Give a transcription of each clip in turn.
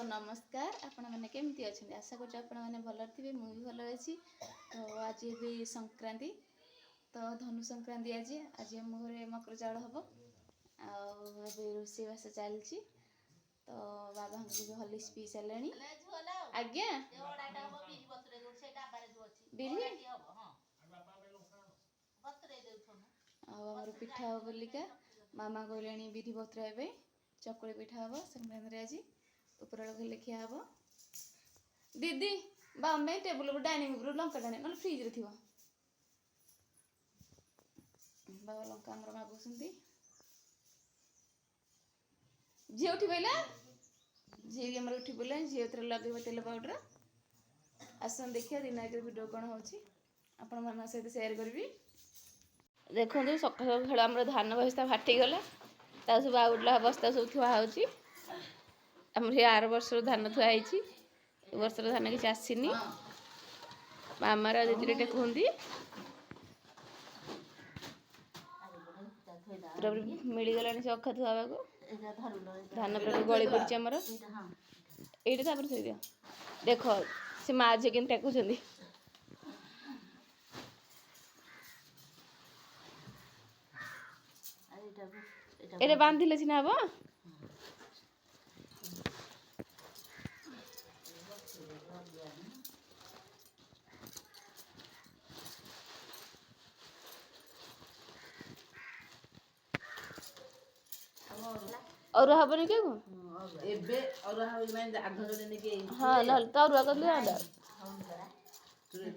नमस्कार आपण मैंने केमती अच्छे आशा कर भल थे मुझे भल अच्छी। तो आज भी संक्रांति तो धनु संक्रांति आज आज आम घर मकर चाउल हम आए रोषेईबास चलती। तो बाबा भी हलिस पी सारे आज्ञा आमर पिठा हम बोलिका मामा कहले विधि बतराइबे चकुली पिठा हम संक्रांति आज उपरा बेला खिया हम। दीदी बाबा टेबुल पर डाइनिंग ऊपर लंका टाणी ना फ्रिज रे थिबो बाबा लंका आमर मागुछंती झी उठी पइला झी आमर उठी पइला झी उतर लगेबो तेल पाउडर आसन देखिया दिन आज वीडियो कोन होची आपण मन सहित शेयर करबी। देखो सकाळ खेल आमर धान बस्ता फाटी गला ता सब आउडला बस्ता सब थुआ होची आमर आर वर्ष धान थुआ होईची ए वर्ष धान किसी आसीनी मामार दीदी टेकुंदी पूरा मिलगला से अखा थुआ को धान पूरा गली पड़ी आमर ये थोड़ी दियो देख से माँ झे के टेकुंट ये बांधिले सीना हम और हबनी के एबे और हाउ माइन आध दिन के हां ल तरुआ कर ले आदा तुरे ए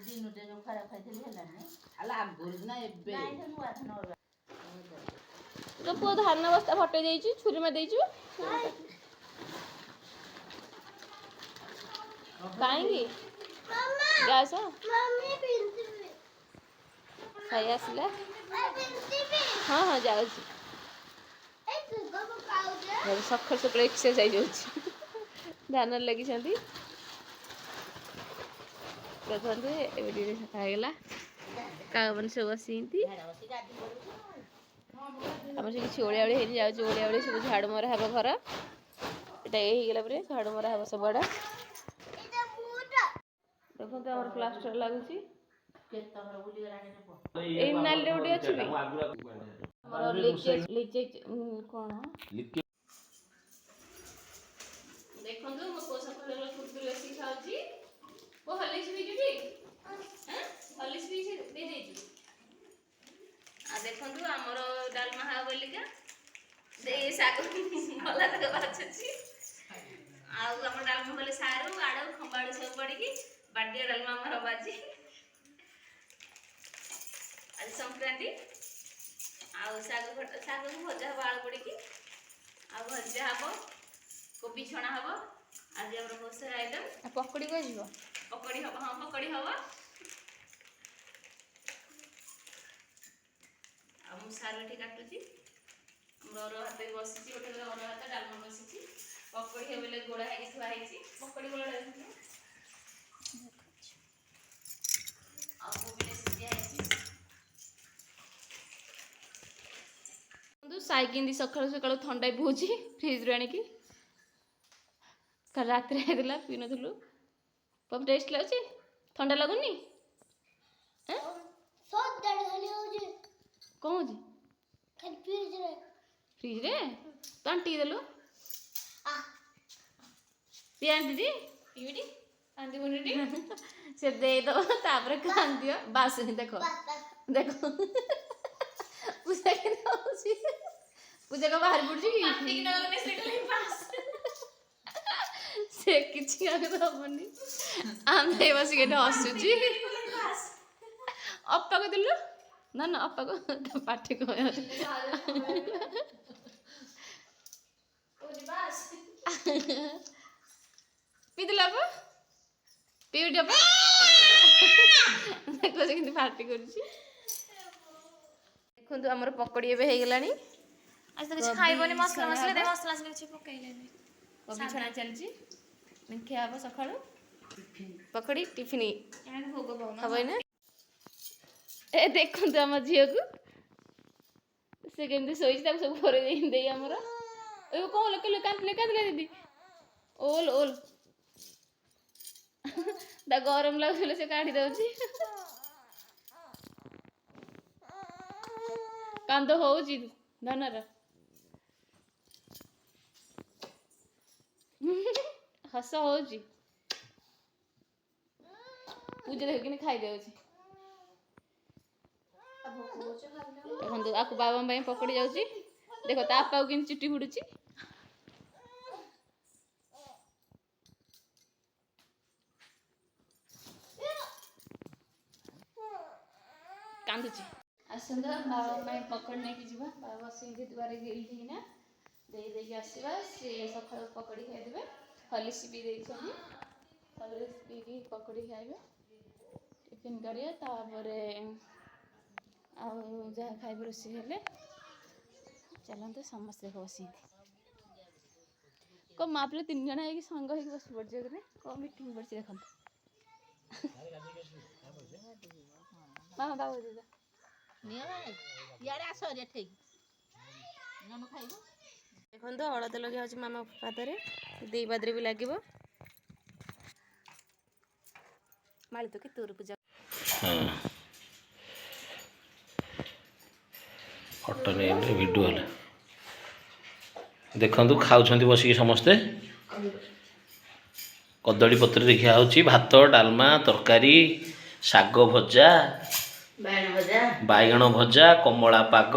दिन टे जो खराब खाइथली हला ने अला आगुर ना एबे नाइ नुआ धान और तो पो धान बस्ता फटे देइछु छुरी में देइछु काहेंगी मम्मा गैस मम्मी पिंती खाई आसला हां हां जाऊ सखर सकाल एक्सरसाइज होची धान लगी देखते ए सकागला का मन सब बसती आम से किसी ओलिया ओली जाऊँ ओलिया ओली सब झाड़ू मरा हे घर यहाँ ये झाड़ू मरा हे सब आड़ा देखो आम प्लास्टर लगुच नाली गोटे अच्छी कौन देखो मो पुआ सकाल कुरकुरी बस खाऊँ वो हलिस पीछे हलिस पीछे दे देती देखो आमर डालमा हा बोलिका शाग भला तक बाछुची आम डालमा बोले सारू आड़ खंबाड़ू सब पड़ी बाडिया डालमा आमर बाजी आज संक्रांति शाग को भजा हम आलू पड़ी आ भजा हम कोबी छणा हम आज आम बहुत सारा आइटम पकड़ी को पकड़ी हम हाँ पकड़ी हम सारू ये काटुची और हाथ बसी गोटे और हाथ डालमा बसी पकड़ी बेले गोड़ा है थुआई पकड़ी गोड़ा साइकिल सका सका थंडा बोची फ्रिज रू आणिकी रात पी नु पप टेस्ट लगे ठंडा लगुनि कौन फ्रिज रे तो आंटी देलु पी आंटी पीटी आंटी बुनीटी से दे दो तापर कांदियो बास देखो देखो पूजा के पूजा का बाहर पड़ी से किसी हबनी आम बस हसुची अपा को दिलु ना ना अपा को पाठी को पीदिल पी देखो पार्टी कर देखो आमर पकड़ी ए हो गला आज तो खाइबनी मसला मसला दे मसला से पकइले कोबी छणा चलची खिया हम सका पकड़ी टिफिन हम ना ए देखो आम झील को से केमती शोची सब भर आमर कौन लोग कांदले कांदले दीदी ओल ओल दा गरम लगुले से काढ़ी दउची कांद होउची धनर हस होउची पूजा देखिन खाई दउची देखो आपको बाबा भाई पकड़ी जाउची देखो ता आपा किन चिट्टी फुडुची कांदुची आसंद बाबा भाई पकड़ नहीं कि जीवा बाबा से दुआरे गेल थी ना दे के आसवा से सकाळ पकड़ी खाई देबे हलिसी भी दे छनी हलिस पी की पकड़ी खाइबे टिफिन करिए तापरे आ जहाँ खाइबे रोषे हेले चलते समस्त बस को माँ पे 3 जन है संग हो बस पड़े को मीटिंग पड़ी देखो मामा बाबू दीदा देखो हलद लगे आज मामा पादरे दी बादरे भी लगे माली तो के तोर पूजा फटो नहीं भिडियो है देखु खाऊँ बसिक समस्ते कदली पत्र देखा हो भात डालमा तरकारी शाग भजा बैगण भजा कमला पाग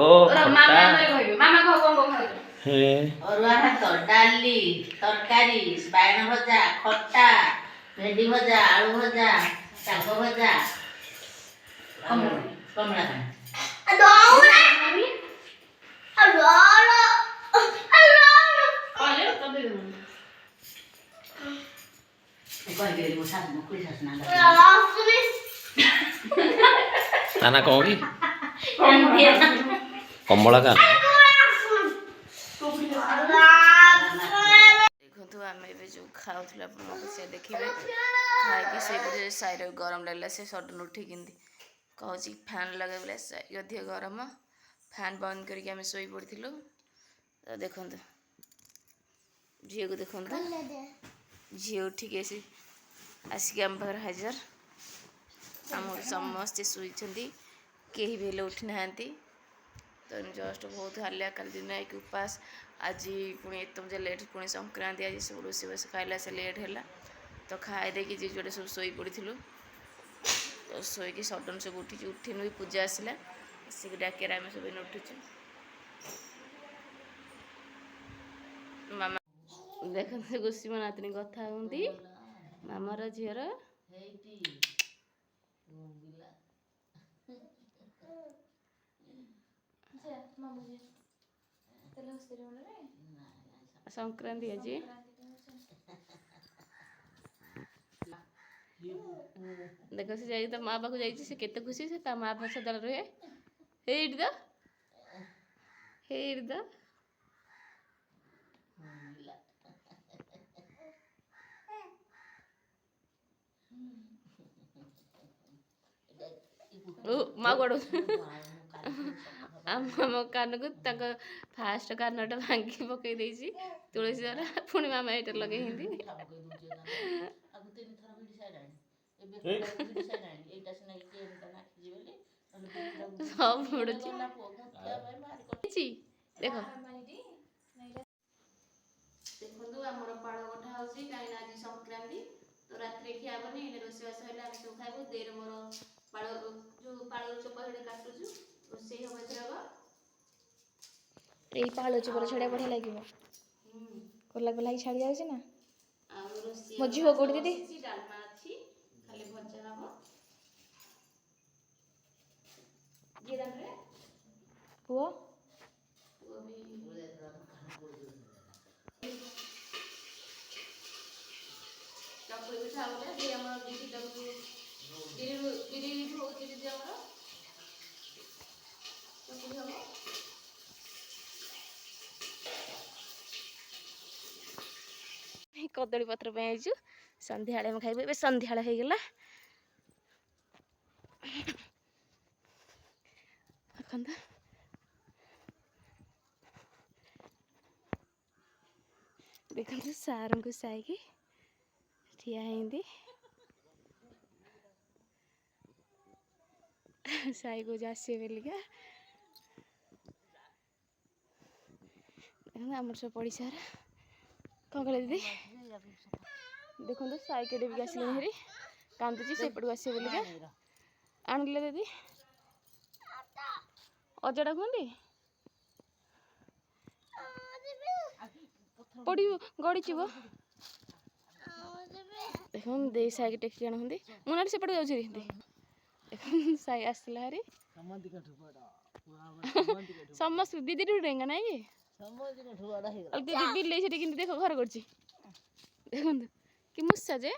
अरुआ भात डाली तरकारी बैगण भजा खट्टा भेंडी भजा आलू भजा शाग भजा कमला ना कौन की कमला का देखो आम जो खाऊ से देखिए खाई से साइड गरम लगला से सडन उठिक कहूँ फैन लगे बोले अधिक गरम फैन बंद करके शोई पड़ू तो देखो झील को देखो झी उठिक आसिक आम पाखे हाजर आम समस्ते शुई कहीं भी उठी ना तो जस्ट बहुत हालिया कल दिन एक उपास आज पुणी एत मजा लेट पुणी संक्रांति आज सब रोषे बस खाइला से लेट है तो खाई देकी जी जोड़े सब शोई पड़ू तो शोक सडन सब उठी उठिन भी पूजा आसला आसिक डाकिया आम सब उठुचु मामा देखते गुसी मो नातनी कथा हूँ मामार झीर संक्रांति आज देख से जाई माँ पाक जाइए से केते खुशी से माँ पास सदा रहे हेट द हेट द माँ गोड़ आम कान को फास्ट कानटा भांगी पकई देसी तुलसी द्वारा पुणी मामा ये लगे हिंदी सब पड़ुची देख देखो आम पाड़ कटा हो कहीं आज संक्रांति तो रात खियाबनी रोषेबास है सब खाइबू देर मोर पाड़ जो पाड़ चोपा काटुचु रोषे हम ये पाड़ चोपर छड़ा बढ़िया लगे कोला कोला छाड़ी जाऊँ ना मो झील कौटी दीदी डालमा अच्छी खाली भजा हम पुआ चकुली पिठा बोले जे आम बिरी होती दीदी आम चकुली हम कदली पत्र पे आईचु संध्या खाइबू ए संध्या हो गला देखो सार को साइकी ठिया हिंदी साई को जासे बेलिका आम सब पड़ीसा कौन कह दीदी देखो साई केटे भी आसिले हेरी कांदुची सेपटू आसे बेलिका आनिले दीदी अजाड़ा कहती पड़ी गड़ी चुब देख दे साई टेक्सी आनी मुना सेपटे जाऊँ देख साई आसला हारी समस्त दीदी डेंगा ना कि दीदी बिल्ले से देख घर कर देखो कि मुसा जे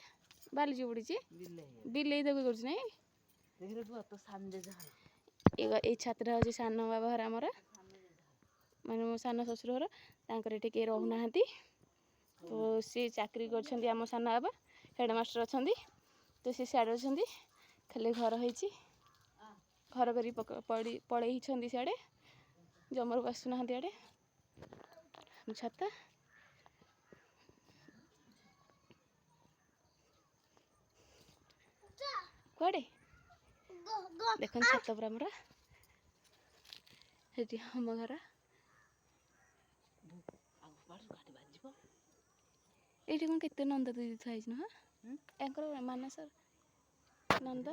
बाली जो पड़ी बिल्ले देख कर ये छात्र हूँ सान बाबा घर आमर माने मो सान शशुर घर टे रोना तो सी चाकरी कर आम सान बाबा हेडमास्टर अच्छा तो सी सियाड़े अच्छा खाली घर होती घर कर पड़े सियाड़े जमर को आसुना आड़े छाता कड़े देख छात पर आमर हम घर ये कौन के नंदा दीदी थी हाँ मानसर नंदा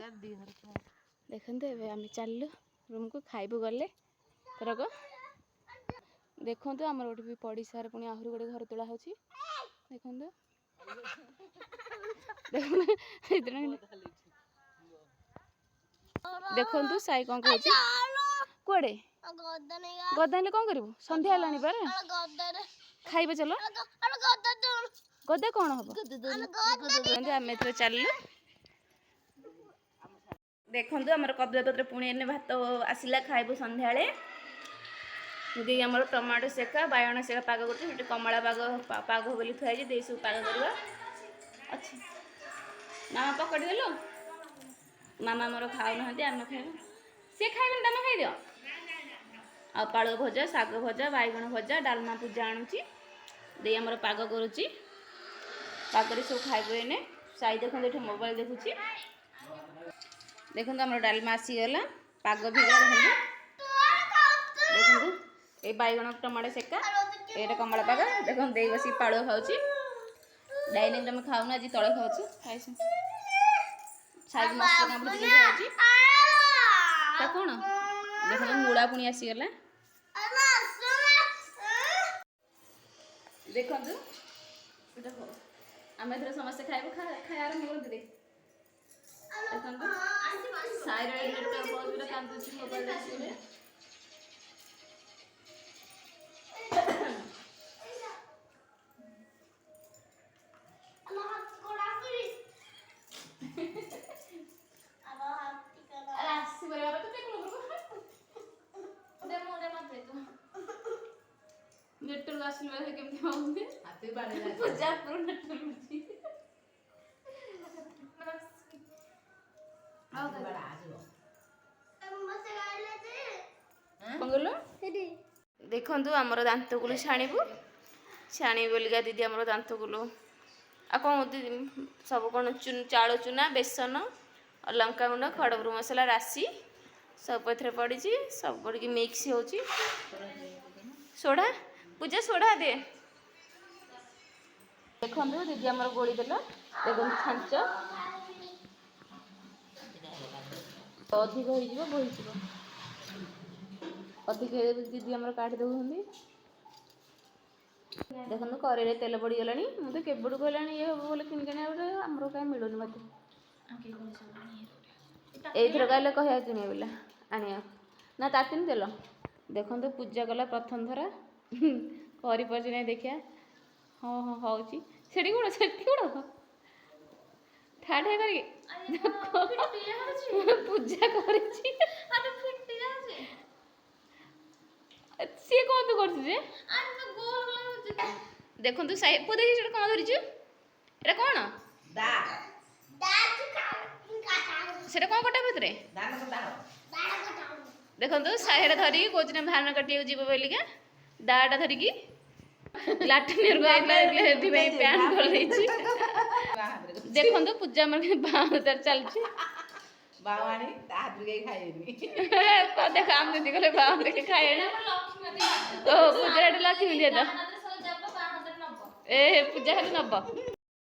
देखते आम चलू रूम को खाइबू गले तरक देखो आमर गोटे भी पड़ीसार पुणी आहरी गोटे घर तोड़ा हो देखु साई कौन कह कड़े गदा कौन करूँ सन्ध्या है खाइबे चलो गदा कौन हम आम चलू देखु आमर कदुआ पत्र पुणी एने भात आसला खाइबू सन्ध्या दी आमर टमाटो सेका बायण सेका पाग कर कमला पाग बोली थुआई दे सब पाग करवा अच्छा मामा पकड़ देलु मामा मोर खाऊ ना आम खाइबू सी खाइबे तुम खाइद आ पालक भजा शाग भजा बैगण भजा डालमा पूजा आणुची दे आमर पाग करुची पागरे सब खाइबू एने साई देखो ये मोबाइल देखुची देखो आमर डालमा आसीगला पाग भिगा देखो ये बैगण टमाटो सेका ये कमला पाग देखो दे बस पालुआ खाऊची डाइनिंग में खाऊ ना आज तले खाऊ खाई साइड मसला खाऊची कौन देखो मूला पुणी आसीगला देखो देखो आम एथर समस्ते खाइबू खाया आरंभ कर दे कांदुची मोबाइल देखिए नेटवर्क आसले केमती होउंदी हाथी बाडे पूजा पूर्ण नेटवर्क होची आ बड़ा आजो समोसा गाइले जे पंगलो देखंतु हमर दांत गुलो छाणीबू छाणी बोलिका दीदी हमर दांत गुलो आ कौन दीदी सब कौन चाउल चूना बेसन और लंका गुंड खड़गुरु मसला राशि सब पथरे पड़ी सब पड़ी मिक्स होची सोडा पूजा सोडा दे देखो दीदी आमर गोली देला देखो छांच अधिक हो अधिक दीदी आमर काट दे देखो कड़े तेल पड़गला मुझे केबड़ू कहला ये हम बोले किणकिणी आमर कहीं मिलूनी मत एथर कहले कह कि बोला आने ना तातीन तेल देखो पूजा कला प्रथम थर कर पारे देखिया हाँ हाँ हूँ से कौन से कौन ठा ठा कर पूजा कर सी कौन तू कर देखो तू साई पु देखी कौन धरी एटा कौन से कौन कटा भितर देखो साइड धरिकी कौन धान काटिया जीव बोलिका दाटा धरिकी ଲାଟିନିୟରକୁ ଯାଇଥିଲା ସେଥିପାଇଁ ପ୍ୟାଣ୍ଟ ଖୋଲିଦେଇଛି। ଦେଖନ୍ତୁ ପୂଜା ଆମର ବାଁ ହାତରେ ଚାଲିଛି। ବାବାଣୀ ତା ହାତରୁ କେହି ଖାଇବେନି। ଦେଖ ଆମେ ଯଦି ଗଲେ ବାଁ ହାତରେ ଖାଇବେନି। ଓ ପୂଜା ଏଠି ଲକ୍ଷ୍ମୀ ଦିଏ ତ ଏ ପୂଜା ଖାଲି ନବ।